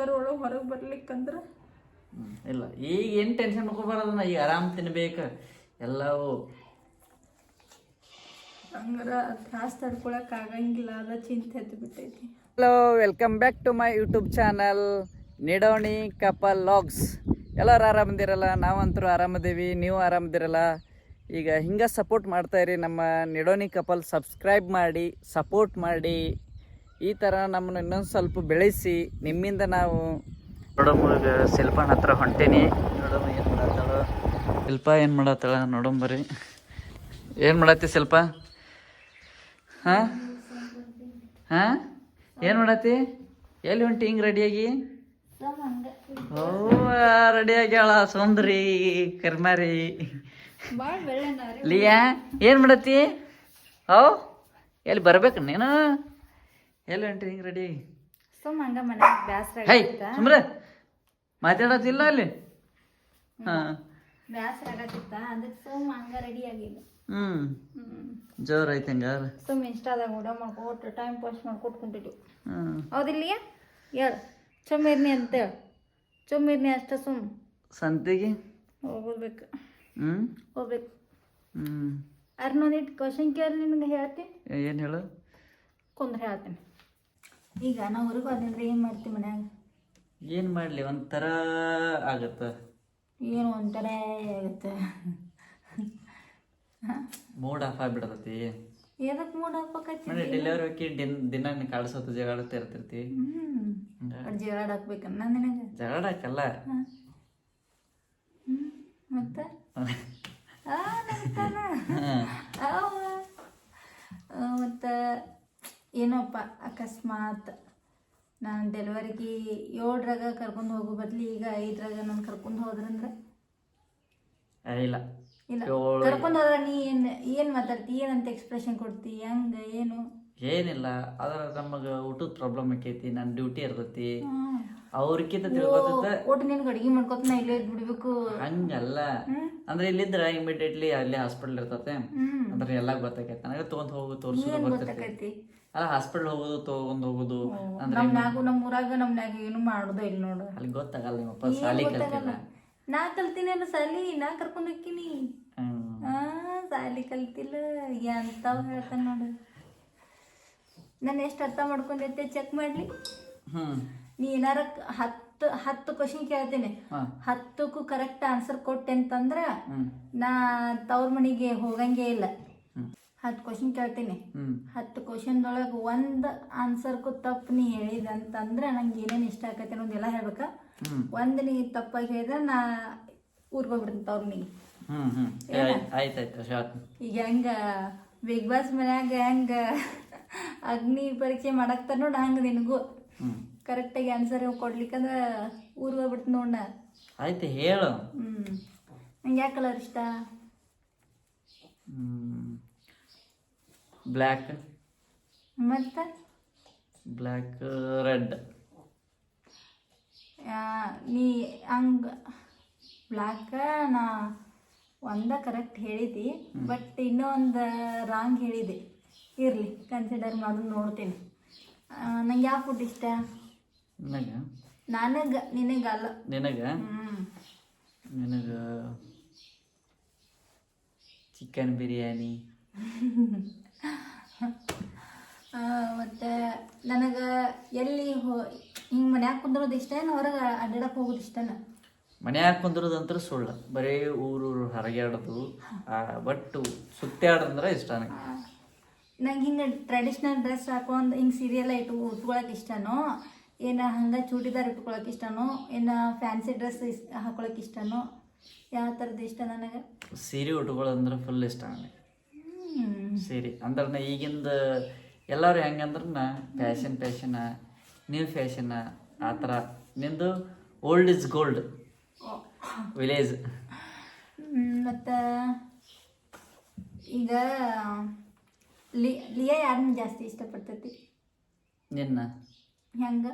ಅದರೊಳಗೆ ಹೊರಗೆ ಬರ್ಲಿಕ್ಕಂದ್ರೆ ಇಲ್ಲ ಈಗ ಏನು ಟೆನ್ಷನ್ ಮಾಡ್ಕೊಬಾರದನ್ನ ಈಗ ಆರಾಮ್ ತಿನ್ಬೇಕು ಎಲ್ಲವೂ ಹಂಗಾರ ತ್ರಾಸ ತಡ್ಕೊಳಕ್ ಆಗಂಗಿಲ್ಲ ಅದ ಚಿಂತೆ ಎದ್ದು ಬಿಟ್ಟೈತಿ. Hello, welcome back to my YouTube channel Nidoni couple vlogs. ಎಲ್ಲರೂ ಆರಾಮದಿರಲ್ಲ, ನಾವಂತರೂ ಆರಾಮದೇವಿ, ನೀವು ಆರಾಮದಿರಲ್ಲ. ಈಗ ಹಿಂಗೆ ಸಪೋರ್ಟ್ ಮಾಡ್ತಾಯಿರಿ ನಮ್ಮ ನಿಡೋಣಿ ಕಪಲ್. ಸಬ್ಸ್ಕ್ರೈಬ್ ಮಾಡಿ, ಸಪೋರ್ಟ್ ಮಾಡಿ, ಈ ಥರ ನಮ್ಮನ್ನು ಇನ್ನೊಂದು ಸ್ವಲ್ಪ ಬೆಳೆಸಿ. ನಿಮ್ಮಿಂದ ನಾವು ನೋಡೋಮ್ಗ ಶಿಲ್ಪನ ಹತ್ರ ಹೊಂಟೇನಿ. ನೋಡಮ್ಮ ಏನು ಮಾಡತ್ತಾಳ ಶಿಲ್ಪ, ಏನು ಮಾಡತ್ತಾಳ ನೋಡಂಬರಿ. ಏನು ಮಾಡತ್ತಿ ಶಿಲ್ಪ? ಹಾಂ ಹಾಂ ಏನು ಮಾಡತ್ತಿ? ಎಲ್ಲಿ ಹೊಂಟಿ ಹಿಂಗೆ ರೆಡಿಯಾಗಿ? ಓ ರೆಡಿ ಆಗ್ಯಾಳ ಸುಂದ್ರಿ ಕರ್ಮಾರಿ. ಲಿಯಾ ಏನು ಮಾಡತ್ತಿ? ಓ ಎಲ್ಲಿ ಬರ್ಬೇಕು ನೀನು? ಎಲ್ಲಿ ಹೊಂಟಿ ಹಿಂಗೆ ರೆಡಿ? ಹೈ ಸುಮ್ರೆ ಮಾತಾಡೋದಿಲ್ಲ ಅಲ್ಲಿ. ಹಾಂ ಜೋರ್ ಐತೆ ಹಂಗಾರ. ಸುಮ್ ಇನ್ಸ್ಟಾದಾಗ ಊಟ ಮಾಡ್ಕೊಟ್ಟು ಟೈಮ್ ಪಾಸ್ ಮಾಡ್ಕೊಟ್ಟು ಕುಂತಿದ್ವಿ. ಹೌದಿಲ್ಲ ಹೇಳ ಚುಮ್ಮಿರ್ನಿ ಅಂತೇಳಿ ಚುಮ್ಮಿರ್ನಿ ಅಷ್ಟ ಸುಮ್ ಸಂತಿಗೆ ಹೋಗ್ಬೇಕು. ಹೋಗ್ಬೇಕು. ಅರ್ನೊಂದಿಟ್ಟು ಕ್ವಶನ್ ಕೇಳಿ ನಿನಗೆ ಹೇಳ್ತೀನಿ. ಏನು ಹೇಳು? ಕುಂದ್ರೆ ಹೇಳ್ತೀನಿ. ಈಗ ನಾವು ಹೊರಗೆ ಹೋದ್ರೆ ಏನು ಮಾಡ್ತೀವಿ ಮನ್ಯಾಗ? ಏನು ಮಾಡಲಿ, ಒಂಥರ ಆಗತ್ತೆ. ಏನು ಒಂಥರ ಆಗುತ್ತೆ, ಮೂಡ್ ಆಫ್ ಆಗಿಬಿಡತೈತಿ. ಎದಕ್ಕೆ ಮೂಡ್ ಹಾಕಿ ಡೆಲಿವರಿ ಹೋಗಿ ದಿನ ಕಾಡಿಸೋದು ಜಗಾಡುತ್ತಾ ಇರ್ತಿರ್ತಿ. ಜಗಳ ಹಾಕ್ಬೇಕನ್ನ ನಿನಗೆ? ಜಗಳ ಹಾಕಲ್ಲ ಮತ್ತೆ ಮತ್ತು ಏನೋಪ್ಪ ಅಕಸ್ಮಾತ್ ನಾನು ಡೆಲಿವರಿಗೆ 7ರಾಗ ಕರ್ಕೊಂಡು ಹೋಗೋ ಬದ್ಲಿ ಈಗ 5ರಾಗ ನಾನು ಕರ್ಕೊಂಡು ಹೋದ್ರಂದ್ರೆ ಇಲ್ಲ ಇಲ್ಲ ಕರ್ಕೊಂಡು ಹೋದ್ರೆ ನೀ ಏನು ಮಾತಾಡ್ತಿ, ಏನಂತ ಎಕ್ಸ್ಪ್ರೆಷನ್ ಕೊಡ್ತಿ, ಹೆಂಗೆ ಏನು? ಏನಿಲ್ಲ, ಅದ್ರ ನಮಗೆ ಊಟದ ಪ್ರಾಬ್ಲಮ್ ಆಕೈತಿ, ನನ್ನ ಡ್ಯೂಟಿ ಇರ್ತೈತಿ, ಅವ್ರಕ್ಕಿಂತ ತಿಳ್ಕೊತ ಒಟ್ಟು ನಿನ್ಗೆ ಅಡುಗೆ ಮಾಡ್ಕೊತ ನಾ ಇಲ್ಲೇ ಬಿಡ್ಬೇಕು ಹಂಗಲ್ಲ. ಅಂದ್ರೆ ಇಲ್ಲಿದ್ರೆ ಇಮಿಡಿಯೇಟ್ಲಿ ಅಲ್ಲಿ ಹಾಸ್ಪಿಟಲ್ ಇರ್ತತೆ, ಅಂದ್ರೆ ಎಲ್ಲ ಗೊತ್ತಾಕೈತಿ ನನಗೆ. ತಗೊಂಡ್ ಹೋಗು ತೋರ್ಸೋದು ಗೊತ್ತಾಕೈತಿ. ಅಲ್ಲ ಹಾಸ್ಪಿಟಲ್ ಹೋಗೋದು ತಗೊಂಡ್ ಹೋಗೋದು ಅಂದ್ರೆ ನಮ್ಮ ಊರಾಗ ನಮ್ನಾಗ ಏನು ಮಾಡೋದು ಇಲ್ಲ ನೋಡು. ಅಲ್ಲಿ ಗೊತ್ತಾಗಲ್ಲ. ನಿಮ್ಮಪ್ಪ ಸಾಲಿ ಕಲ್ತಿಲ್ಲ. ನಾ ಕಲ್ತೀನಿ ಅಲ್ಲ ಸಾಲಿ, ನಾ ಕರ್ಕೊಂಡು ಹೋಗ್ತೀನಿ. ಸಾಲಿ ಕಲ್ತಿಲ್ಲ ಎಂತಾವ್ ಹೇಳ್ತಾನೆ ನೋಡು. ನಾನು ಎಷ್ಟು ಅರ್ಥ ಮಾಡ್ಕೊಂಡೈತೆ ಚೆಕ್ ಮಾಡ್ಲಿ. ನೀ ಏನಾರ 10 ಕ್ವಶನ್ ಕೇಳ್ತೀನಿ, 10ಕ್ಕೂ ಕರೆಕ್ಟ್ ಆನ್ಸರ್ ಕೊಟ್ಟೆ ಅಂತಂದ್ರ ನಾ ತವ್ರ ಮನೆಗೆ ಹೋಗಂಗೆ ಇಲ್ಲ. 10 ಕ್ವಶನ್ ಕೇಳ್ತೀನಿ, 10 ಕ್ವಶನ್ದೊಳಗೆ 1 ಆನ್ಸರ್ಗೂ ತಪ್ಪು ನೀ ಹೇಳಿದ ಅಂತಂದ್ರೆ ನಂಗೆ ಏನೇನು ಇಷ್ಟ ಆಕೈತೆ ಅನ್ನೋದೆಲ್ಲ ಹೇಳ್ಬೇಕ. 1 ನೀ ತಪ್ಪಾಗಿ ಹೇಳಿದ್ರೆ ನಾ ಊರ್ಗೆ ಹೋಗ್ಬಿಡ್ತೀನಿ ತವ್ರ ಮನೆಗೆ. ಈಗ ಹೆಂಗ ಬಿಗ್ ಬಾಸ್ ಮನ್ಯಾಗ ಹೆಂಗ ಅಗ್ನಿ ಪರೀಕ್ಷೆ ಮಾಡಾಕ್ತಾರ ನೋಡ, ಹಂಗ ನಿನಗೂ ಕರೆಕ್ಟಾಗಿ ಆನ್ಸರ್ ಕೊಡ್ಲಿಕ್ಕಂದ್ರೆ ಊರಿಗೆ ಹೋಗ್ಬಿಡ್ತೀನಿ ನೋಡ. ಆಯ್ತು ಹೇಳು. ನಂಗೆ ಯಾವ ಕಲರ್ ಇಷ್ಟ? ಬ್ಲ್ಯಾಕ್. ಮತ್ತೆ ಬ್ಲ್ಯಾಕ್ ರೆಡ್. ನೀ ಹಂಗ ಬ್ಲ್ಯಾಕ ನಾ ಒಂದ ಕರೆಕ್ಟ್ ಹೇಳಿದಿ, ಬಟ್ ಇನ್ನೊಂದು ರಾಂಗ್ ಹೇಳಿದೆ. ಇರಲಿ, ಕನ್ಸಿಡರ್ ಮಾಡೋದು ನೋಡ್ತೀನಿ. ನಂಗೆ ಯಾವ ಫುಡ್ ಇಷ್ಟ? ನನಗೆ ನಿನಗಲ್ಲ. ನಿನಗೆ ಚಿಕನ್ ಬಿರಿಯಾನಿ. ಮತ್ತು ನನಗೆ ಎಲ್ಲಿ ಹಿಂಗೆ ಮನ್ಯಾಗ ಕುಂದ್ರೋದು ಇಷ್ಟ, ಹೊರಗೆ ಅಡ್ಡಾಡಕ್ಕೆ ಹೋಗೋದು ಇಷ್ಟನ? ಮನ್ಯಾಗ ಕುಂದ್ರದಂತ್ರ ಸುಳ್ಳು, ಬರೀ ಊರು ಹರಗ್ಯಾಡೋದು, ಬಟ್ ಸುತ್ತಾಡೋದಂದ್ರೆ ಇಷ್ಟ ನನಗೆ. ನಂಗೆ ಹಿಂಗೆ ಟ್ರೆಡಿಷ್ನಲ್ ಡ್ರೆಸ್ ಹಾಕೊಂಡು ಹಿಂಗೆ ಸೀರಿಯಲ್ ಉಟ್ಕೊಳಕ್ಕೆ ಇಷ್ಟನೋ, ಏನು ಹಂಗೆ ಚೂಡಿದಾರ್ ಇಟ್ಕೊಳಕ್ಕೆ ಇಷ್ಟನೋ, ಏನು ಫ್ಯಾನ್ಸಿ ಡ್ರೆಸ್ ಹಾಕೊಳಕ್ಕೆ ಇಷ್ಟನೋ? ಯಾವ ಥರದ್ದು ಇಷ್ಟ ನನಗೆ? ಸೀರೆ ಉಟ್ಕೊಳ್ಳೋದಂದ್ರೆ ಫುಲ್ ಇಷ್ಟ ನನಗೆ. ಸೀರೆ ಅಂದ್ರೆ ಈಗಿಂದ ಎಲ್ಲರೂ ಹೆಂಗಂದ್ರೆ ಫ್ಯಾಷನ್ ನ್ಯೂ ಫ್ಯಾಷನ್ ಆ ಥರ. ನಿಂದು ಓಲ್ಡ್ ಇಸ್ ಗೋಲ್ಡ್, ವಿಲೇಜ್. ಮತ್ತು ಈಗ ಲಿಯಾ ಯಾರನ್ನ ಜಾಸ್ತಿ ಇಷ್ಟಪಡ್ತೈತಿ? ನಿನ್ನ. ಹೆಂಗೆ?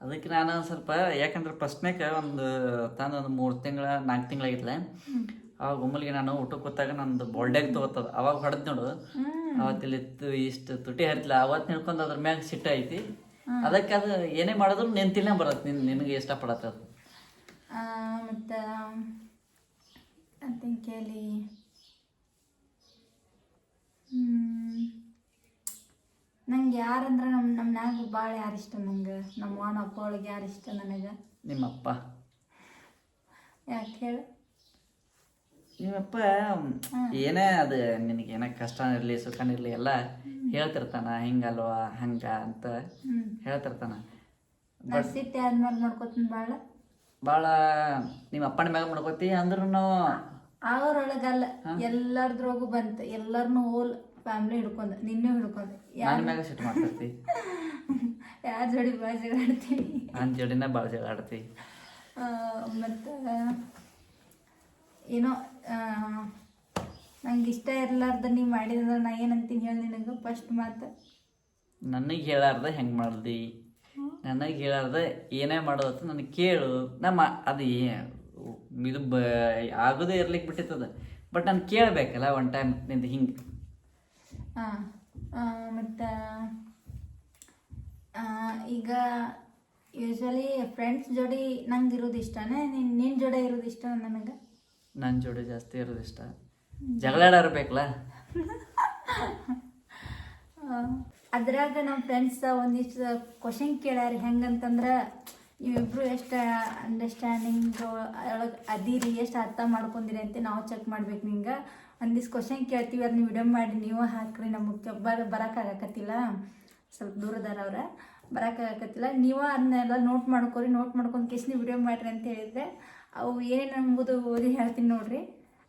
ಅದಕ್ಕೆ ನಾನು ಸ್ವಲ್ಪ, ಯಾಕಂದ್ರೆ ಫಸ್ಟ್ನೇಕ ಒಂದು 3 ತಿಂಗಳ 4 ತಿಂಗಳಾಗಿತ್ತಲ್ಲ, ಅವಾಗ ಒಮ್ಮಲಿಗೆ ನಾನು ಊಟಕ್ಕೆ ಕೂತಾಗ ನಂದು ಬಾಲ್ಡ್ಯಾಗ ತೊಗೋತದ, ಅವಾಗ ಹೊಡೆದ್ ನೋಡು. ಅವತ್ತಿಲ್ಲಿತ್ತು ಇಷ್ಟು ತುಟಿ ಹರಿತಿಲ್ಲ, ಅವತ್ತು ನಿಳ್ಕೊಂಡು ಅದ್ರ ಮ್ಯಾಗ ಸಿಟ್ಟ ಐತಿ. ಅದಕ್ಕೆ ಅದು ಏನೇ ಮಾಡಿದ್ರು ನೆನ್ತಿಲ್ಲ ಬರತ್ತೆ ನಿನಗೆ ಇಷ್ಟಪಡತ್ತದು. ಮತ್ತು ಅಂತ ಕೇಳಿ ನಂಗೆ ಯಾರಂದ್ರೆ ನಮ್ಮನ್ಯಾಗ ಭಾಳ ಯಾರು ಇಷ್ಟ ನಂಗೆ, ನಮ್ಮ ಅವ್ವ ಅಪ್ಪ ಒಳಗೆ ಯಾರು ಇಷ್ಟ ನನಗೆ? ನಿಮ್ಮಪ್ಪ. ಯಾಕೆ ಹೇಳು? ನಿಮ್ಮಪ್ಪ ಏನೇ ಅದು ನಿನಗೆ ಏನೇ ಕಷ್ಟ ಇರಲಿ ಸುಖ ಇರಲಿ ಎಲ್ಲ ಹೇಳ್ತಿರ್ತಾನ, ಹಿಂಗಲ್ವಾ ಹಂಗ ಅಂತ ಹೇಳ್ತಿರ್ತಾನ. ಸಿಟ್ಟು ಆದ್ಮೇಲೆ ಮಾಡ್ಕೋತೀನಿ ಭಾಳ ನಿಮ್ಮ ಅಪ್ಪನ ಮ್ಯಾಗ ಮಾಡ್ಕೋತಿ ಅಂದ್ರೂ ಅವ್ರೊಳಗಲ್ಲ, ಎಲ್ಲರದ್ರೊಳಗೂ ಬಂತು, ಎಲ್ಲರನ್ನೂ ಹೋಲ್ ಫ್ಯಾಮ್ಲಿ ಹಿಡ್ಕೊಂಡು ನಿನ್ನೂ ಹಿಡ್ಕೊಂಡು ನನ್ನ ಮ್ಯಾಗ ಸಿಟ್ಟು ಮಾಡ್ತಿರ್ತಿ. ಯಾರ ಜೋಡಿ ಭಾಳ ಜಗಾಡ್ತೀನಿ, ನನ್ನ ಜೋಡಿನ ಭಾಳ ಜಗಾಡ್ತಿ. ಮತ್ತು ಏನೋ ನಂಗೆ ಇಷ್ಟ ಇರಲಾರ್ದ ನೀವು ಮಾಡಿದ್ರೆ ನಾ ಏನಂತೀನಿ ಹೇಳಿ ನಿನಗೆ ಫಸ್ಟ್ ಮಾತು? ನನಗೆ ಹೇಳಾರ್ದ ಹೆಂಗೆ ಮಾಡ್ದಿ, ನನಗೆ ಹೇಳಾರ್ದ ಏನೇ ಮಾಡೋದು ನನಗೆ ಕೇಳು. ನಮ್ಮ ಅದು ಇದು ಆಗೋದೇ ಇರ್ಲಿಕ್ಕೆ ಬಿಟ್ಟಿರ್ತದ, ಬಟ್ ನಾನು ಕೇಳಬೇಕಲ್ಲ ಒನ್ ಟೈಮ್ ನಿಂದು ಹಿಂಗೆ. ಮತ್ತು ಈಗ ಯೂಶ್ವಲಿ ಫ್ರೆಂಡ್ಸ್ ಜೋಡಿ ನಂಗೆ ಇರೋದು ಇಷ್ಟನೇ, ನಿನ್ನ ಜೋಡಿ ಇರೋದು ಇಷ್ಟ ನನಗೆ? ನನ್ನ ಜೋಡಿ ಜಾಸ್ತಿ ಇರೋದು ಇಷ್ಟ. ಜಗಳಾಡೋರು ಬೇಕಲ್ಲ. ಅದ್ರಾಗ ನಮ್ಮ ಫ್ರೆಂಡ್ಸ್ ಒಂದಿಷ್ಟು ಕ್ವಶನ್ ಕೇಳ್ಯಾರ, ಹೆಂಗಂತಂದ್ರೆ ನೀವಿಬ್ರು ಎಷ್ಟು ಅಂಡರ್ಸ್ಟ್ಯಾಂಡಿಂಗ್ ಒಳಗೆ ಅದೀರಿ, ಎಷ್ಟು ಅರ್ಥ ಮಾಡ್ಕೊಂಡಿರಿ ಅಂತ ನಾವು ಚೆಕ್ ಮಾಡ್ಬೇಕು. ನಿಂಗೆ ಒಂದಿಷ್ಟು ಕ್ವಶನ್ ಕೇಳ್ತೀವಿ, ಅದನ್ನ ವಿಡಿಯೋ ಮಾಡಿ ನೀವು ಹಾಕ್ರಿ. ನಮಗೆ ಬರೋಕ್ಕಾಗಕತ್ತಿಲ್ಲ, ಸ್ವಲ್ಪ ದೂರದಾರ ಅವ್ರ, ಬರೋಕ್ಕಾಗಕತ್ತಿಲ್ಲ. ನೀವು ಅದನ್ನೆಲ್ಲ ನೋಟ್ ಮಾಡ್ಕೊರಿ, ನೋಟ್ ಮಾಡ್ಕೊಂಡು ಕೇಸ್ನಿ ವಿಡಿಯೋ ಮಾಡಿರಿ ಅಂತ ಹೇಳಿದ್ರೆ ಅವು ಏನೇನು ಅಂಬುದು ಓದಿ ಹೇಳ್ತೀನಿ ನೋಡ್ರಿ.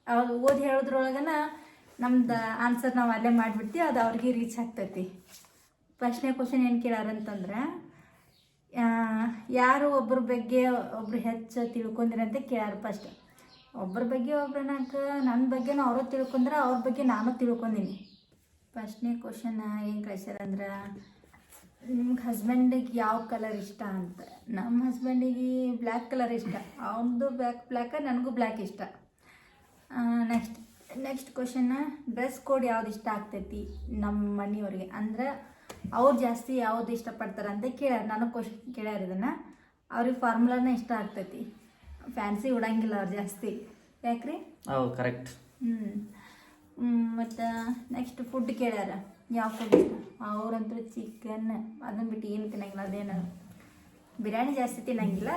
ಅವಾಗ ಓದಿ ಹೇಳೋದ್ರೊಳಗನ ನಮ್ದು ಆನ್ಸರ್ ನಾವು ಅಲ್ಲೇ ಮಾಡಿಬಿಡ್ತೀವಿ, ಅದು ಅವ್ರಿಗೆ ರೀಚ್ ಆಗ್ತೈತಿ. ಫಸ್ಟ್ನೇ ಕ್ವಶನ್ ಏನು ಕೇಳಾರಂತಂದ್ರೆ, ಯಾರು ಒಬ್ಬರ ಬಗ್ಗೆ ಒಬ್ರು ಹೆಚ್ಚು ತಿಳ್ಕೊಂಡಿರ ಅಂತ ಕೇಳ್ಯಾರ. ಫಸ್ಟ್ ಒಬ್ಬರ ಬಗ್ಗೆ ಒಬ್ರನಾಕ ನನ್ನ ಬಗ್ಗೆನೂ ಅವರು ತಿಳ್ಕೊಂಡ್ರೆ ಅವ್ರ ಬಗ್ಗೆ ನಾನು ತಿಳ್ಕೊಂಡಿನಿ. ಫಸ್ಟ್ನೇ ಕ್ವಶನ್ ಏನು ಕಳ್ಸ್ಯಾರಂದ್ರೆ, ನಿಮ್ಗೆ ಹಸ್ಬೆಂಡಿಗೆ ಯಾವ ಕಲರ್ ಇಷ್ಟ ಅಂತ. ನಮ್ಮ ಹಸ್ಬೆಂಡಿಗೆ ಬ್ಲ್ಯಾಕ್ ಕಲರ್ ಇಷ್ಟ, ಅವನದು ಬ್ಲ್ಯಾಕ್, ನನಗೂ ಬ್ಲ್ಯಾಕ್ ಇಷ್ಟ. ನೆಕ್ಸ್ಟ್ ಕ್ವಶನ್, ಡ್ರೆಸ್ ಕೋಡ್ ಯಾವ್ದು ಇಷ್ಟ ಆಗ್ತೈತಿ ನಮ್ಮ ಮನೆಯವ್ರಿಗೆ, ಅಂದ್ರೆ ಅವ್ರು ಜಾಸ್ತಿ ಯಾವ್ದು ಇಷ್ಟಪಡ್ತಾರೆ ಅಂತ ಕೇಳ್ಯಾರ. ನನಗೆ ಕ್ವಶನ್ ಕೇಳ್ಯಾರ ಇದನ್ನು. ಅವ್ರಿಗೆ ಫಾರ್ಮುಲಾನೇ ಇಷ್ಟ ಆಗ್ತೈತಿ, ಫ್ಯಾನ್ಸಿ ಉಡಂಗಿಲ್ಲ ಅವ್ರು ಜಾಸ್ತಿ. ಯಾಕ್ರಿ? ಹೌದು, ಕರೆಕ್ಟ್. ಮತ್ತು ನೆಕ್ಸ್ಟ್ ಫುಡ್ ಕೇಳ್ಯಾರ, ಯಾವ ಫುಡ್ ಇಷ್ಟ. ಅವ್ರಂತೂ ಚಿಕನ್ ಅದನ್ನು ಬಿಟ್ಟು ಏನು ತಿನ್ನಂಗಿಲ್ಲ. ಅದೇನು ಬಿರಿಯಾನಿ ಜಾಸ್ತಿ ತಿನ್ನಂಗಿಲ್ಲ,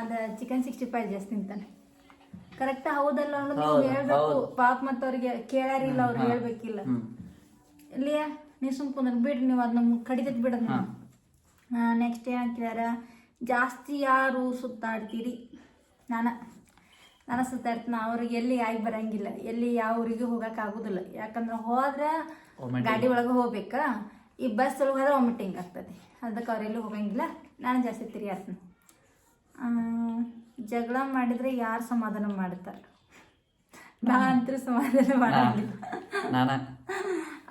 ಅದು ಚಿಕನ್ 65 ಜಾಸ್ತಿ ತಿಂತಾನೆ. ಕರೆಕ್ಟ್ ಹೌದಲ್ಲ ಅನ್ನೋದು ನೀವು ಹೇಳ್ಬೇಕು ಪಾಪ. ಮತ್ತು ಅವ್ರಿಗೆ ಕೇಳಾರಿಲ್ಲ, ಅವ್ರು ಹೇಳ್ಬೇಕಿಲ್ಲ. ಇಲ್ಲಿಯಾ ನೀವು ಸುಮ್ಕೊಂಡ್ರೆ ಬಿಡ್ರಿ, ನೀವು ಅದನ್ನ ಕಡಿತೈತಿ ಬಿಡೋದು. ನೆಕ್ಸ್ಟ್ ಏನು ಕೇಳ್ಯಾರ, ಜಾಸ್ತಿ ಯಾರು ಸುತ್ತಾಡ್ತೀರಿ? ನಾನು ಸುತ್ತಾಡ್ತೀನಿ. ಅವ್ರಿಗೆ ಎಲ್ಲಿ ಆಗಿ ಬರಂಗಿಲ್ಲ, ಎಲ್ಲಿ ಯಾವ ಊರಿಗೆ ಹೋಗೋಕ್ಕಾಗೋದಿಲ್ಲ. ಯಾಕಂದ್ರೆ ಹೋದ್ರೆ ಗಾಡಿ ಒಳಗೆ ಹೋಗ್ಬೇಕಾ, ಈ ಬಸ್ ಒಳಗೆ ಹೋದ್ರೆ ವಾಮಿಟಿಂಗ್ ಆಗ್ತದೆ, ಅದಕ್ಕೆ ಅವರೆಲ್ಲೂ ಹೋಗಂಗಿಲ್ಲ. ನಾನು ಜಾಸ್ತಿ ತಿರುಗಾಡ್ತೀನಿ. ಜಗಳ ಮಾಡಿದರೆ ಯಾರು ಸಮಾಧಾನ ಮಾಡ್ತಾರೆ? ನಾನಂತೂ ಸಮಾಧಾನ ಮಾಡಂಗಿಲ್ಲ,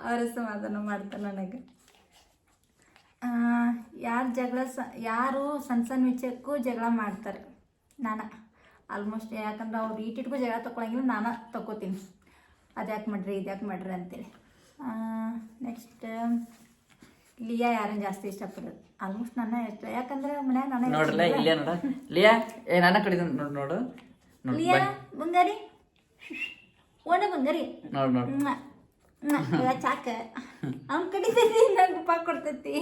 ಅವರು ಸಮಾಧಾನ ಮಾಡ್ತಾರೆ ನನಗೆ. ಯಾರು ಸಣ್ಣ ಸಣ್ಣ ವಿಷಯಕ್ಕೂ ಜಗಳ ಮಾಡ್ತಾರೆ? ನಾನು ಆಲ್ಮೋಸ್ಟ್. ಯಾಕಂದ್ರೆ ಅವ್ರು ಈಟಿಟ್ಗೂ ಜಗಳ ತೊಗೊಳಂಗಿಲ್ಲ, ನಾನು ತೊಗೋತೀನಿ. ಅದು ಯಾಕೆ ಮಾಡ್ರಿ, ಇದು ಯಾಕೆ ಮಾಡ್ರಿ ಅಂತೇಳಿ. ನೆಕ್ಸ್ಟ್ ಲಿಯಾ ಯಾರನ್ನು ಜಾಸ್ತಿ ಇಷ್ಟಪಡೋದು? ಆಲ್ಮೋಸ್ಟ್ ನನ್ನ ಇಷ್ಟ, ಯಾಕಂದ್ರೆ ಮನ್ಯಾಗ ನಾನು ನೋಡ್ರಲ್ಲ. ಇಲ್ಲೇ ನೋಡ ಲಿಯಾ, ನನ್ನ ಕಡೆ ನೋಡು. ಲಿಯಾ ಬಂಗಾರಿ, ಓಣ ಬಂಗಾರಿ, ಚಾಕ ಅವ್ನ ಕಡಿತೈತಿ, ನಂಗೆ ಉಪ್ಪ ಕೊಡ್ತೈತಿ,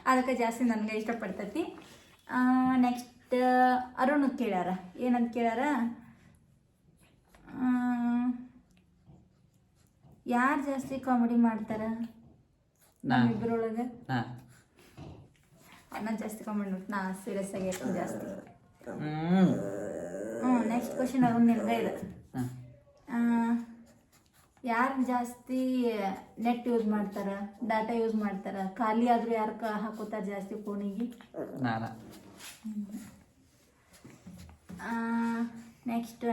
ಅದಕ್ಕೆ ಜಾಸ್ತಿ ನನಗೆ ಇಷ್ಟಪಡ್ತೈತಿ. ನೆಕ್ಸ್ಟ್ ಅರುಣ್ ಕೇಳ್ಯಾರ, ಏನಂತ ಕೇಳ್ಯಾರ, ಯಾರು ಜಾಸ್ತಿ ಕಾಮಿಡಿ ಮಾಡ್ತಾರ ನಮ್ಮಿಬ್ಬರೊಳಗೆ? ನಾನು ಜಾಸ್ತಿ ಕಾಮಿಡಿ ಮಾಡ್ತೀನಿ, ನಾ ಸೀರಿಯಸ್ ಆಗಿ ಇರ್ತೀನಿ ಜಾಸ್ತಿ. ನೆಕ್ಸ್ಟ್ ಕ್ವಶನ್ ಅರುಣ್ ನಿಲ್ಗ ಇದೆ. ಯಾರು ಜಾಸ್ತಿ ನೆಟ್ ಯೂಸ್ ಮಾಡ್ತಾರ, ಡಾಟಾ ಯೂಸ್ ಮಾಡ್ತಾರ? ಖಾಲಿ ಆದರೂ ಯಾರು ಹಾಕೋತಾರೆ ಜಾಸ್ತಿ ಫೋನಿಗೆ? ನೆಕ್ಸ್ಟ್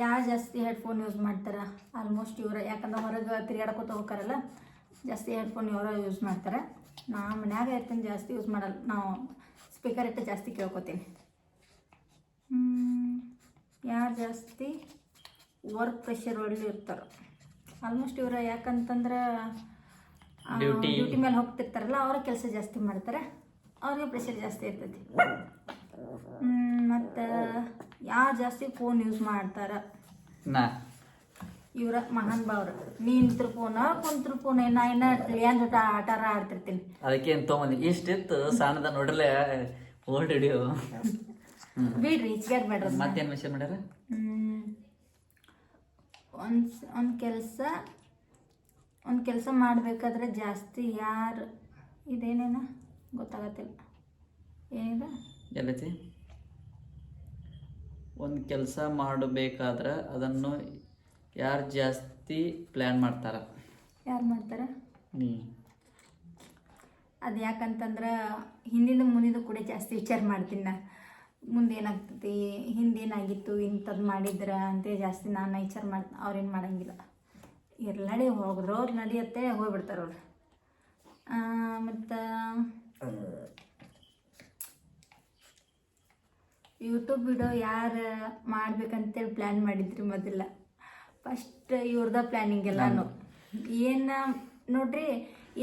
ಯಾರು ಜಾಸ್ತಿ ಹೆಡ್ಫೋನ್ ಯೂಸ್ ಮಾಡ್ತಾರೆ? ಆಲ್ಮೋಸ್ಟ್ ಇವ್ರ, ಯಾಕಂದ್ರೆ ಹೊರಗೆ ತಿರುಗಾಡ್ಕೊತ ಹೋಗ್ತಾರಲ್ಲ, ಜಾಸ್ತಿ ಹೆಡ್ಫೋನ್ ಇವರ ಯೂಸ್ ಮಾಡ್ತಾರೆ. ನಾ ಮನ್ಯಾಗ ಇರ್ತೀನಿ, ಜಾಸ್ತಿ ಯೂಸ್ ಮಾಡಲ್ಲ. ನಾವು ಸ್ಪೀಕರ್ ಇಟ್ಟು ಜಾಸ್ತಿ ಕೇಳ್ಕೊತೀನಿ. ಯಾರು ಜಾಸ್ತಿ ವರ್ಕ್ ಪ್ರೆಷರ್ ಒಳ್ಳೆ ಇರ್ತಾರೆ? ಆಲ್ಮೋಸ್ಟ್ ಇವ್ರ, ಯಾಕಂತಂದ್ರೆ ಡ್ಯೂಟಿ ಮೇಲೆ ಹೋಗ್ತಿರ್ತಾರಲ್ಲ ಅವರ ಕೆಲಸ ಜಾಸ್ತಿ ಮಾಡ್ತಾರೆ, ಅವ್ರಿಗೆ ಪ್ರೆಷರ್ ಜಾಸ್ತಿ ಇರ್ತೈತಿ. ಮತ್ತು ಯಾರು ಜಾಸ್ತಿ ಫೋನ್ ಯೂಸ್ ಮಾಡ್ತಾರ? ಇವರ ಮಹಾನ್ ಭಾವ್ರ. ನಿಂತ್ರ ಫೋನ ಕುಂತ್ರ ಫೋನ್, ನಾ ಏನ್ ಜೊತೆ ಆಟಾರ ಆಡ್ತಿರ್ತೀನಿ. ಅದಕ್ಕೆ ತೊಗೊಂಬಂದಿ ಇಷ್ಟಿತ್ತು ಸಣ್ಣದ ನೋಡ್ರಲೆ ಓಲ್ಡ್ ಹಿಡಿಯೋ ಬಿಡ್ರಿ ಈಚೆಗಾರ ಬೇಡ್ರಿ. ಮತ್ತೇನು ಮೆಸೇಜ್ ಮಾಡ್ಯಾರ? ಒಂದು ಕೆಲಸ ಮಾಡಬೇಕಾದ್ರೆ ಜಾಸ್ತಿ ಯಾರು ಇದೇನೇನ ಗೊತ್ತಾಗತ್ತಿಲ್ಲ. ಏನಿದೆ ಎಲ್ಲೈತಿ? ಒಂದು ಕೆಲಸ ಮಾಡಬೇಕಾದ್ರೆ ಅದನ್ನು ಯಾರು ಜಾಸ್ತಿ ಪ್ಲ್ಯಾನ್ ಮಾಡ್ತಾರ? ಯಾರು ಮಾಡ್ತಾರ? ನೀ. ಅದು ಯಾಕಂತಂದ್ರೆ ಹಿಂದಿನ ಮುಂದಿನ ಕೂಡ ಜಾಸ್ತಿ ವಿಚಾರ ಮಾಡ್ತೀನಿ ನಾ. ಮುಂದೆ ಏನಾಗ್ತೈತಿ, ಹಿಂದೇನಾಗಿತ್ತು, ಇಂಥದ್ದು ಮಾಡಿದ್ರ ಅಂತ ಜಾಸ್ತಿ ನಾನು ವಿಚಾರ ಮಾಡ್ತೀನಿ. ಅವ್ರೇನು ಮಾಡೋಂಗಿಲ್ಲ. ನಡಿ ಹೋಗಿದ್ರು ಅವ್ರು ನಡೆಯುತ್ತೆ, ಹೋಗ್ಬಿಡ್ತಾರೆ ಅವ್ರು. ಮತ್ತು ಯೂಟ್ಯೂಬ್ ವಿಡಿಯೋ ಯಾರು ಮಾಡ್ಬೇಕಂತೇಳಿ ಪ್ಲ್ಯಾನ್ ಮಾಡಿದ್ರಿ ಮೊದಲ? ಫಸ್ಟ್ ಇವ್ರದ ಪ್ಲ್ಯಾನಿಂಗ್ ಎಲ್ಲಾನು. ಏನು ನೋಡ್ರಿ,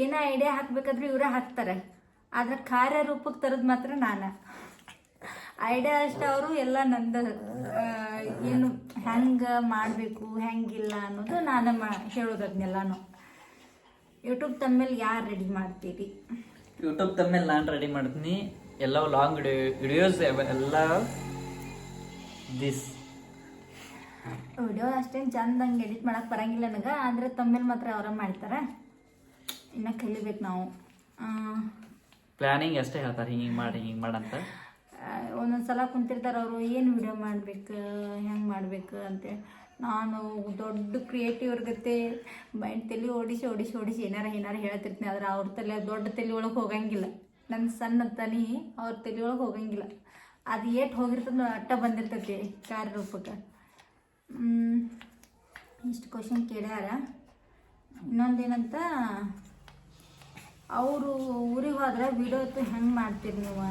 ಏನೋ ಐಡಿಯಾ ಹಾಕ್ಬೇಕಾದ್ರೆ ಇವರೇ ಹಾಕ್ತಾರೆ, ಆದ್ರೆ ಕಾರ್ಯರೂಪಕ್ಕೆ ತರೋದು ಮಾತ್ರ ನಾನು. ಐಡಿಯಾ ಅಷ್ಟೇ, ಅವರು ಎಲ್ಲ ನಂದು. ಏನು ಹೆಂಗೆ ಮಾಡಬೇಕು ಹೆಂಗಿಲ್ಲ ಅನ್ನೋದು ನಾನು ಹೇಳೋದು ಅದನ್ನೆಲ್ಲಾನು. ಯೂಟ್ಯೂಬ್ ತಮ್ಮೇಲೆ ಯಾರು ರೆಡಿ ಮಾಡ್ತೀರಿ? ಯೂಟ್ಯೂಬ್ ತಮ್ಮೇಲೆ ನಾನು ರೆಡಿ ಮಾಡ್ತೀನಿ. ಎಲ್ಲ ಲಾಂಗ್ ವಿಡಿಯೋಸ್ ಎಲ್ಲ ದಿಸ್ ವಿಡಿಯೋ ಅಷ್ಟೇನು ಚಂದಂಗೆ ಎಡಿಟ್ ಮಾಡಕ್ಕೆ ಬರಂಗಿಲ್ಲ ನನಗೆ, ಆದರೆ ತಮ್ಮೇಲೆ ಮಾತ್ರ ಅವರ ಮಾಡ್ತಾರೆ. ಇನ್ನು ಕಲಿಬೇಕು ನಾವು. ಪ್ಲ್ಯಾನಿಂಗ್ ಅಷ್ಟೇ ಹೇಳ್ತಾರೆ, ಹಿಂಗೆ ಮಾಡಿ ಹಿಂಗೆ ಮಾಡಂತ. ಒಂದೊಂದು ಸಲ ಕುಂತಿರ್ತಾರೆ ಅವರು, ಏನು ವಿಡಿಯೋ ಮಾಡ್ಬೇಕು ಹೆಂಗೆ ಮಾಡ್ಬೇಕು ಅಂತೇಳಿ. ನಾನು ದೊಡ್ಡ ಕ್ರಿಯೇಟಿವ್ ಗತೆ ಮೈಂಡ್ ತಲೆ ಓಡಿಸಿ ಏನಾರು ಹೇಳ್ತಿರ್ತೀನಿ. ಆದ್ರೆ ಅವ್ರ ತಲೆ ದೊಡ್ಡ ತಲೆ ಒಳಗೆ ಹೋಗಂಗಿಲ್ಲ. ನನ್ನ ಸಣ್ಣ ತನಿ ಅವ್ರ ತಲೆ ಒಳಗೆ ಹೋಗಂಗಿಲ್ಲ. ಅದು ಏಟ್ ಹೋಗಿರ್ತದ ಅಟ್ಟ ಬಂದಿರ್ತೈತಿ ಕಾರ್ಯರೂಪಕ್ಕೆ. ಇಷ್ಟು ಕ್ವಶನ್ ಕೇಳ್ಯಾರ. ಇನ್ನೊಂದೇನಂತ, ಅವರು ಊರಿಗೆ ಹೋದ್ರೆ ವಿಡಿಯೋ ಹೆಂಗೆ ಮಾಡ್ತೀರಿ ನೀವು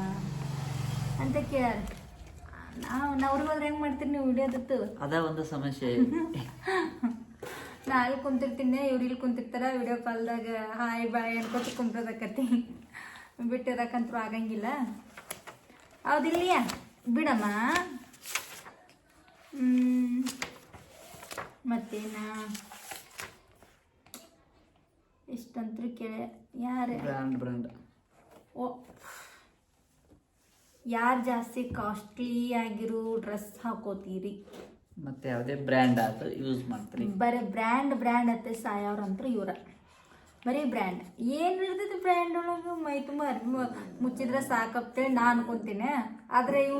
ಅಂತ ಕೇಳ್ಯಾರ. ನಾವು ಊರಿಗೆ ಹೋದ್ರೆ ಹೆಂಗೆ ಮಾಡ್ತೀರಿ ನೀವು ವಿಡಿಯೋದತ್ತು? ಅದ ಒಂದು ಸಮಸ್ಯೆ. ನಾ ಅಲ್ಲಿ ಕುಂತಿರ್ತೀನಿ, ಇವ್ರು ಇಲ್ಲಿ ಕುಂತಿರ್ತಾರ. ವಿಡಿಯೋ ಕಾಲ್ದಾಗ ಹಾಯ್ ಬಾಯ್ ಅನ್ಕೊತ ಕುಂತಿರೋದಕ್ಕತಿ, ಬಿಟ್ಟಿರೋಕ್ಕಂತೂ ಆಗಂಗಿಲ್ಲ. ಹೌದಿಲ್ಲ ಬಿಡಮ್ಮ. ಮತ್ತೇನ ಇಷ್ಟಂತೂ ಕೇಳಿ ಯಾರು ಬ್ರ್ಯಾಂಡ್ ಓ ಯಾರು ಜಾಸ್ತಿ ಕಾಸ್ಟ್ಲಿ ಆಗಿರೋ ಡ್ರೆಸ್ ಹಾಕೋತೀರಿ? ಮತ್ತೆ ಯಾವುದೇ ಬ್ರ್ಯಾಂಡ್ ಅದು ಯೂಸ್ ಮಾಡ್ತೀರಿ? ಬರೀ ಬ್ರ್ಯಾಂಡ್ ಅತ್ತೆ ಸಾಯವ್ರಂತೂ ಇವ್ರ. ಬರೀ ಬ್ರ್ಯಾಂಡ್ ಏನು ಇರ್ತೈತಿ ಬ್ರ್ಯಾಂಡ್ ಒಳಗೆ? ಮೈ ತುಂಬ ಮುಚ್ಚಿದ್ರೆ ಸಾಕಪ್ತೇಳಿ ನಾನು ಅನ್ಕೊಂತೀನಿ. ಆದರೆ ಇವು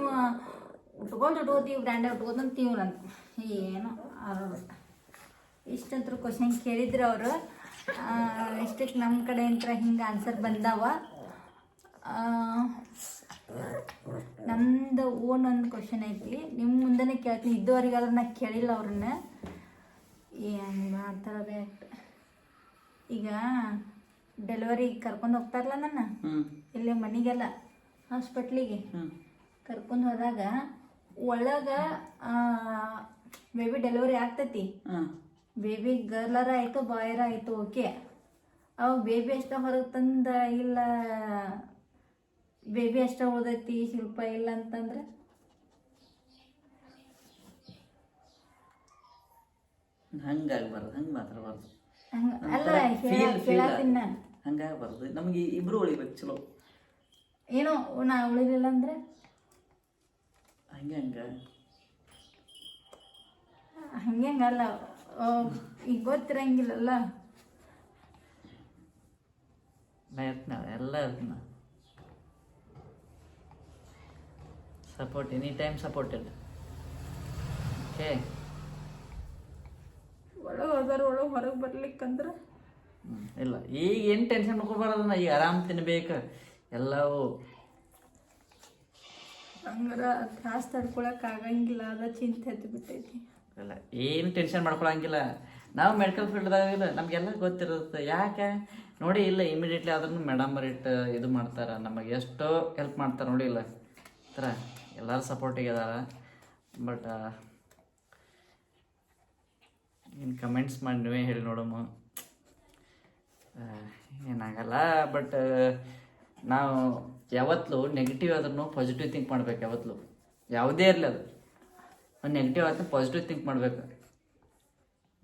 ಉಟ್ಕೋತೀವಿ ಬ್ರ್ಯಾಂಡ್ ಉಟ್ಕೋದಂತ ಇವ್ರಂತ ಏನು ಆರೋದು. ಇಷ್ಟಂತೂ ಕ್ವಶನ್ ಕೇಳಿದ್ರು ಅವರು. ಇಷ್ಟಕ್ಕೆ ನಮ್ಮ ಕಡೆಯಿಂದ ಹಿಂಗೆ ಆನ್ಸರ್ ಬಂದಾವ. ನಮ್ದು ಓನ್ ಒಂದು ಕ್ವಶನ್ ಐತಿ, ನಿಮ್ಮ ಮುಂದೆನೇ ಕೇಳ್ತೀನಿ. ಇದುವರೆಗಾದ್ರೂ ನಾ ಕೇಳಿಲ್ಲ ಅವ್ರನ್ನ. ಏನು ಮಾಡ್ತಾರೆ ಈಗ ಡೆಲಿವರಿ ಕರ್ಕೊಂಡು ಹೋಗ್ತಾರಲ್ಲ ನನ್ನ ಇಲ್ಲೇ ಮನೆಗೆಲ್ಲ ಹಾಸ್ಪಿಟ್ಲಿಗೆ ಕರ್ಕೊಂಡು ಹೋದಾಗ ಒಳಗೆ ಬೇಬಿ ಡೆಲಿವರಿ ಆಗ್ತೈತಿ. ಬೇಬಿ ಗರ್ಲರ ಆಯಿತು ಬಾಯರ ಆಯಿತು, ಓಕೆ. ಅವಾಗ ಬೇಬಿ ಅಷ್ಟ ಹೊರಗೆ ತಂದ ಇಲ್ಲ ಬೇಬಿ ಅಷ್ಟ ಉಳ್ದೈತಿ ಶಿಲ್ಪ ಇಲ್ಲ ಅಂತಂದ್ರೆ ಹಂಗಾಗಬಾರ್ದು, ಹಂಗೆ ಮಾತಾಡಬಾರ್ದು. ಅಲ್ಲ ಕೇಳತ್ತೀನಿ ನಾನು. ಹಂಗಾಗಬಾರ್ದು, ನಮಗೆ ಇಬ್ರು ಉಳಿಬೇಕು ಚಲೋ. ಏನೋ ನಾ ಉಳಿಲಿಲ್ಲ ಅಂದ್ರೆ ಹಂಗಲ್ಲ, ಈಗ ಗೊತ್ತಿರಂಗಿಲ್ಲಲ್ಲ. ಎಲ್ಲ support, any time supported. Okay, ಒಳಗೆ ಹೋದಾರ ಒಳಗೆ ಹೊರಗೆ ಬರ್ಲಿಕ್ಕಂದ್ರೆ ಇಲ್ಲ. ಈಗ ಏನು ಟೆನ್ಷನ್ ಮಾಡ್ಕೊಬಾರದನ್ನ, ಈಗ ಆರಾಮ್ ತಿನ್ಬೇಕು ಎಲ್ಲವೂ. ಹಂಗಾರ ತ್ರಾಸ ತಡ್ಕೊಳಕ್ ಆಗಂಗಿಲ್ಲ, ಅದ ಚಿಂತೆ ಹತ್ತಿ ಬಿಟ್ಟೈತಿ. ಇಲ್ಲ, ಏನು ಟೆನ್ಷನ್ ಮಾಡ್ಕೊಳಂಗಿಲ್ಲ. ನಾವು ಮೆಡಿಕಲ್ ಫೀಲ್ಡ್ದಾಗ ಇಲ್ಲ, ನಮಗೆಲ್ಲ ಗೊತ್ತಿರುತ್ತೆ. ಯಾಕೆ ನೋಡಿ, ಇಲ್ಲ ಇಮಿಡಿಯೇಟ್ಲಿ ಆದ್ರೂ ಮೇಡಮ್ ಇಟ್ಟು ಇದು ಮಾಡ್ತಾರೆ, ನಮಗೆ ಎಷ್ಟೋ ಹೆಲ್ಪ್ ಮಾಡ್ತಾರೆ ನೋಡಿ. ಇಲ್ಲ ಈ ಥರ ಎಲ್ಲರೂ ಸಪೋರ್ಟಿಗೆ ಅದಾರ. ಬಟ್ ಇನ್ನು ಕಮೆಂಟ್ಸ್ ಮಾಡಿ ನೀವೇ ಹೇಳಿ ನೋಡಮ್ಮ. ಏನಾಗಲ್ಲ. ಬಟ್ ನಾವು ಯಾವತ್ತೂ ನೆಗೆಟಿವ್ ಆದ್ರೂ ಪಾಸಿಟಿವ್ ಥಿಂಕ್ ಮಾಡ್ಬೇಕು. ಯಾವತ್ತೂ ಯಾವುದೇ ಇರಲಿ ಅದು ಒಂದು ನೆಗೆಟಿವ್ ಆದ್ರೆ ಪಾಸಿಟಿವ್ ಥಿಂಕ್ ಮಾಡ್ಬೇಕು.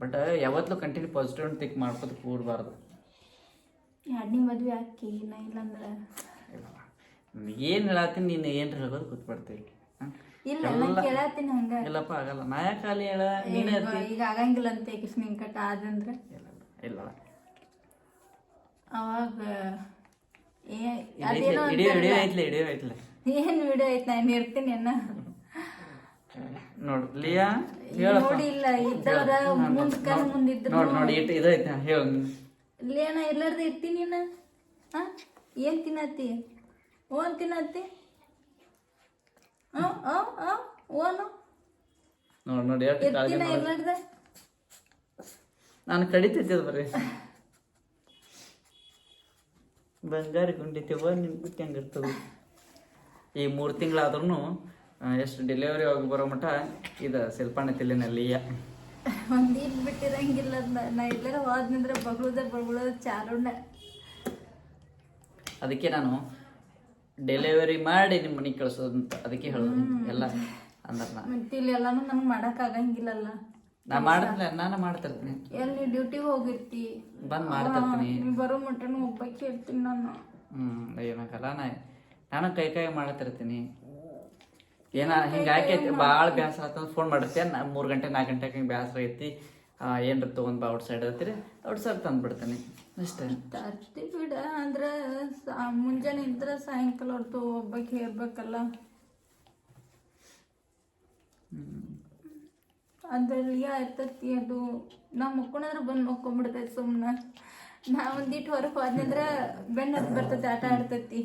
ಬಟ್ ಯಾವತ್ತೂ ಕಂಟಿನ್ಯೂ ಪಾಸಿಟಿವ್ ಥಿಂಕ್ ಮಾಡ್ಕೋದು ಕೂಡಬಾರ್ದು. ಎರಡನೇ ಮದುವೆ ಹಾಕಿ ನಾ ಇಲ್ಲಂದ್ರೆ ಏನು ಹೇಳತ್ತೀನಿ, ನೀನು ಏನು ಹೇಳೋದು ಕೂತ್ಬಿಡ್ತೀವಿ. ಇಲ್ಲ ನಾ ಕೇಳತ್ತೀನಿ ಹಂಗ. ಇಲ್ಲಪ್ಪ ಆಗಲ್ಲ, ನಾ ಯಾಕೆ ಅಲ್ಲಿ ಹೇಳ ನೀನೇ ಈಗ ಆಗಂಗಿಲ್ಲ ಅಂತ ಕೃಷ್ಣ ನಿಂಕಟ ಆದಂದ್ರೆ ಇಲ್ಲ ಅವಾಗ ಹಿಡಿಯೋ ಐತ್ಲೆ ಏನ್ ವಿಡಿಯೋ ಐತ್ ನಾನು ಇರ್ತೀನಿ ಅನ್ನ ನೋಡು ಲಿಯಾ ನೋಡಿ. ಇಲ್ಲ ಇದ್ದವ್ರ ಮುಂದಿದ್ರು ನೋಡಿ ಇದೈತೆ ಹೇಳು. ಲಿಯಾನ ಎಲ್ಲಾರ್ದು ಇರ್ತೀನಿ ಅನ್ನ. ಏನ್ ತಿನ್ನತ್ತಿ? ಓನ್ ತಿನ್ನತ್ತಿ? ಓನು ನೋಡಿ ಇರ್ತೀನ ಎಲ್ಲಾರ್ದ? ನಾನು ಕಡಿತೈತಿ ಅದು ಬರ್ರಿ ಬಂಗಾರ ಗುಂಡಿತೀವ ನಿನ್ಬಿಟ್ಟು ಹೆಂಗಿರ್ತದೆ. ಈ 3 ತಿಂಗಳಾದ್ರೂ ಎಷ್ಟು ಡೆಲಿವರಿ ಹೋಗಿ ಬರೋ ಮಟ್ಟ ಇದು ಶಿಲ್ಪಣ್ಣ ತಿಲ್ಲಿನಲ್ಲಿ ಒಂದು ಇಲ್ಲಿ ಬಿಟ್ಟಿರಂಗಿಲ್ಲ. ನಾ ಎಲ್ಲಾರ ಹೋದ್ನಂದ್ರೆ ಬಗಳೋದ ಚಾರುಣ್ಣ. ಅದಕ್ಕೆ ನಾನು ಡೆಲಿವರಿ ಮಾಡಿ ನಿಮ್ಮ ಮನೆಗೆ ಕಳ್ಸೋದಂತ ಅದಕ್ಕೆ ಹೇಳೋದು ಎಲ್ಲ ಅಂದ್ರೆ ಮತ್ತೆ ಇಲ್ಲಿ ಎಲ್ಲಾನು ನಮ್ಗೆ ಮಾಡಕ್ ಆಗಂಗಿಲ್ಲಲ್ಲ. ನಾನು ಮಾಡ್ತಿರ್ತೀನಿ. ಎಲ್ಲಿ ಡ್ಯೂಟಿಗೆ ಹೋಗಿರ್ತಿ ಬಂದು ಮಾಡ್ತಿರ್ತೀನಿ. ಬರೋ ಮಟನು ಒಬ್ಬಕ್ಕೆ ಇರ್ತೀನಿ ನಾನು. ಏನಾಗಲ್ಲ ನಾನು ಕೈ ಮಾಡ್ತಿರ್ತೀನಿ. ಹಿಂಗೆ ಹಾಕೈತಿ ಭಾಳ ಬೇಸರ ಆಯ್ತು ಫೋನ್ ಮಾಡಿರ್ತೀನಿ. 3 ಗಂಟೆ 4 ಗಂಟೆಗೆ ಹಿಂಗೆ ಬೇಸರ ಐತಿ ಏನ್ರ ತೊಗೊಂಡು ಔಟ್ ಸೈಡ್ ಇರ್ತೀರಿ ಔಟ್ ಸೈಡ್ ತಂದುಬಿಡ್ತೀನಿ ಅಷ್ಟೇ. ತರ್ತಿ ಬಿಡ ಅಂದ್ರೆ ಮುಂಜಾನೆ ಇದ್ರೆ ಸಾಯಂಕಾಲ ಹೊರತು ಒಬ್ಬಕ್ಕೆ ಇರ್ಬೇಕಲ್ಲ. ಅದ್ರಲ್ಲಿ ಇರ್ತೈತಿ ಅದು. ನಾವು ಮಕ್ಕೊಂಡ್ರೆ ಬಂದು ಮಕ್ಕೊಂಡ್ಬಿಡ್ತೈತಿ ಸುಮ್ಮನೆ. ನಾ ಒಂದಿಟ್ಟು ಹೊರಗೆ ಹೋದ್ನಂದ್ರೆ ಬೆನ್ನ ಹತ್ತು ಬರ್ತೈತಿ, ಆಟ ಆಡ್ತೈತಿ.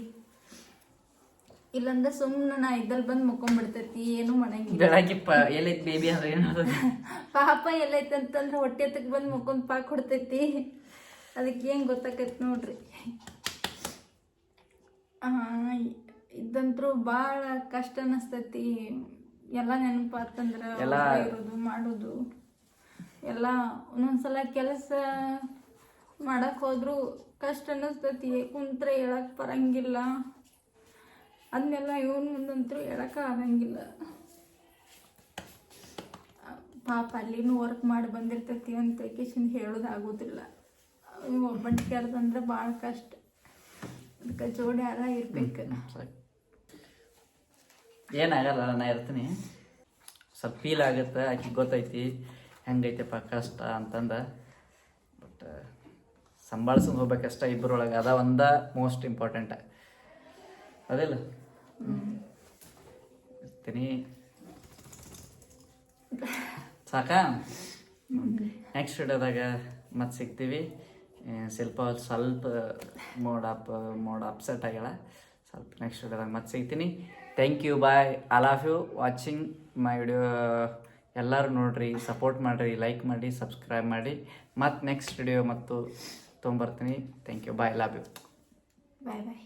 ಇಲ್ಲಂದ್ರೆ ಸುಮ್ಮನೆ ನಾ ಇದ್ದಲ್ಲಿ ಬಂದು ಮಕ್ಕೊಂಡ್ಬಿಡ್ತೈತಿ, ಏನು ಮಾಡಂಗಿಲ್ಲ. ಬೆಳಗ್ಗೆ ಎಲ್ಲೈತಿ ಬೇಬಿ ಅಂದ್ರೆ ಏನು ಪಾಪ ಎಲ್ಲೈತಿ ಅಂತಂದ್ರೆ ಹೊಟ್ಟೆ ಹತ್ತಕ್ಕೆ ಬಂದು ಮಕ್ಕೊಂದು ಪಾಕ್ ಕೊಡ್ತೈತಿ. ಅದಕ್ಕೆ ಏನು ಗೊತ್ತಾಕೈತಿ ನೋಡ್ರಿ. ಇದಂತರೂ ಭಾಳ ಕಷ್ಟ ಅನಿಸ್ತೈತಿ. ಎಲ್ಲ ನೆನಪಾತಂದ್ರೆ ಇರೋದು ಮಾಡೋದು ಎಲ್ಲ. ಒಂದೊಂದ್ಸಲ ಕೆಲಸ ಮಾಡಕ್ ಹೋದ್ರು ಕಷ್ಟ ಅನ್ನಿಸ್ತೈತಿ. ಕುಂತ್ರೆ ಹೇಳಕ್ ಬರಂಗಿಲ್ಲ. ಅದನ್ನೆಲ್ಲ ಇವನ್ ಮುಂದಂತೂ ಹೇಳಕ್ಕೆ ಆಗಂಗಿಲ್ಲ. ಪಾಪ ಅಲ್ಲಿನೂ ವರ್ಕ್ ಮಾಡಿ ಬಂದಿರ್ತೈತಿ ಅಂತ ಕಿಶನ್ ಹೇಳೋದಾಗೋದಿಲ್ಲ. ಒಬ್ಬಂಟಿ ಕೆಲ್ಸಂದ್ರೆ ಭಾಳ ಕಷ್ಟ. ಅದಕ್ಕೆ ಜೋಡಿ ಯಾರ ಇರ್ಬೇಕು. ಏನಾಗಲ್ಲ, ನಾ ಇರ್ತೀನಿ. ಸ್ವಲ್ಪ ಫೀಲ್ ಆಗುತ್ತೆ, ಆಕೆ ಗೊತ್ತೈತಿ ಹೆಂಗೈತೆಪ್ಪ ಕಷ್ಟ ಅಂತಂದು. ಬಟ್ ಸಂಭಾಳ್ಸ್ಕೊಂಡು ಹೋಗ್ಬೇಕಷ್ಟ ಇಬ್ಬರೊಳಗೆ. ಅದ ಒಂದ ಮೋಸ್ಟ್ ಇಂಪಾರ್ಟೆಂಟ್ ಅದಿಲ್ಲ. ಇರ್ತೀನಿ ಸಾಕಾ. ನೆಕ್ಸ್ಟ್ ವಿಡಿಯೋದಾಗ ಮತ್ತೆ ಸಿಗ್ತೀವಿ. ಸ್ವಲ್ಪ ಮೋಡ್ ಅಪ್ಸೆಟ್ ಆಗ್ಯಾಳ. ಸ್ವಲ್ಪ ನೆಕ್ಸ್ಟ್ ವಿಡಿಯೋದಾಗ ಮತ್ತೆ ಸಿಗ್ತೀನಿ. Thank you, bye. I love you watching my video. ಎಲ್ಲರೂ ನೋಡಿರಿ, ಸಪೋರ್ಟ್ ಮಾಡಿರಿ, ಲೈಕ್ ಮಾಡಿ, ಸಬ್ಸ್ಕ್ರೈಬ್ ಮಾಡಿ. ಮತ್ತು ನೆಕ್ಸ್ಟ್ ವಿಡಿಯೋ ಮತ್ತು ತೊಗೊಂಬರ್ತೀನಿ. Thank you, bye. Love you. Bye bye.